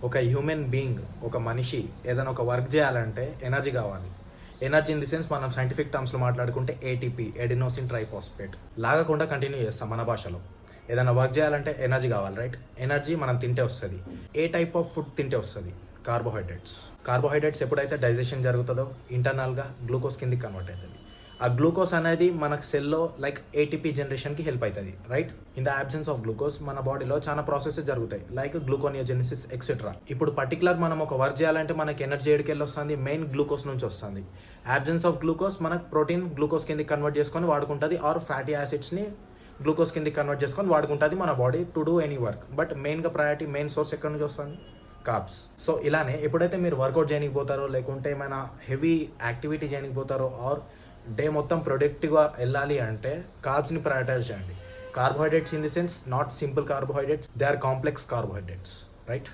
ఒక human being, ఒక మనిషి ఏదైనా ఒక వర్క్ చేయాలంటే ఎనర్జీ కావాలి. ఎనర్జీ ఇన్ ది సెన్స్ మనం సైంటిఫిక్ టర్మ్స్లో మాట్లాడుకుంటే ఏటీపీ, ఎడినోసిన్ ట్రైఫాస్ఫేట్. లాగకుండా కంటిన్యూ చేస్తాం మన భాషలో. ఏదైనా వర్క్ చేయాలంటే ఎనర్జీ కావాలి, రైట్? ఎనర్జీ మనం తింటే వస్తుంది. ఏ టైప్ ఆఫ్ ఫుడ్ తింటే వస్తుంది? కార్బోహైడ్రేట్స్. కార్బోహైడ్రేట్స్ ఎప్పుడైతే డైజెషన్ జరుగుతుందో ఇంటర్నల్గా గ్లూకోజ్ కిందకి కన్వర్ట్ అవుతుంది. ఆ గ్లూకోజ్ అనేది మనకు సెల్లో లైక్ ఏటీపీ జనరేషన్కి హెల్ప్ అవుతుంది, right? In the absence of glucose మన బాడీలో చాలా ప్రాసెసెస్ జరుగుతాయి, లైక్ గ్లూకోనియోజెనిసిస్ ఎక్సెట్రా. ఇప్పుడు పర్టికులర్ మనం ఒక వర్క్ చేయాలంటే మనకి ఎనర్జీ ఎడికెళ్ళి వస్తుంది, మెయిన్ గ్లూకోజ్ నుంచి వస్తుంది. అబ్సెన్స్ ఆఫ్ గ్లూకోజ్ మనకు ప్రోటీన్ గ్లూకోజ్ కిందకి కన్వర్ట్ చేసుకొని వాడుకుంటుంది, ఆర్ ఫ్యాటీ యాసిడ్స్ని గ్లూకోజ్ కిందకి కన్వర్ట్ చేసుకొని వాడుకుంటుంది మన body to do any work. But మెయిన్గా ప్రయారిటీ, మెయిన్ సోర్స్ ఎక్కడి నుంచి వస్తుంది? కార్బ్స్. సో ఇలానే ఎప్పుడైతే మీరు వర్కౌట్ చేయడానికి పోతారో, లేకుంటే ఏమైనా హెవీ యాక్టివిటీ చేయడానికి పోతారో, ఆర్ డే మొత్తం ప్రొడక్టివ్గా వెళ్ళాలి అంటే కార్బ్స్ని ప్రయారిటైజ్ చేయండి. Carbohydrates in the sense not simple carbohydrates, they are complex carbohydrates, right?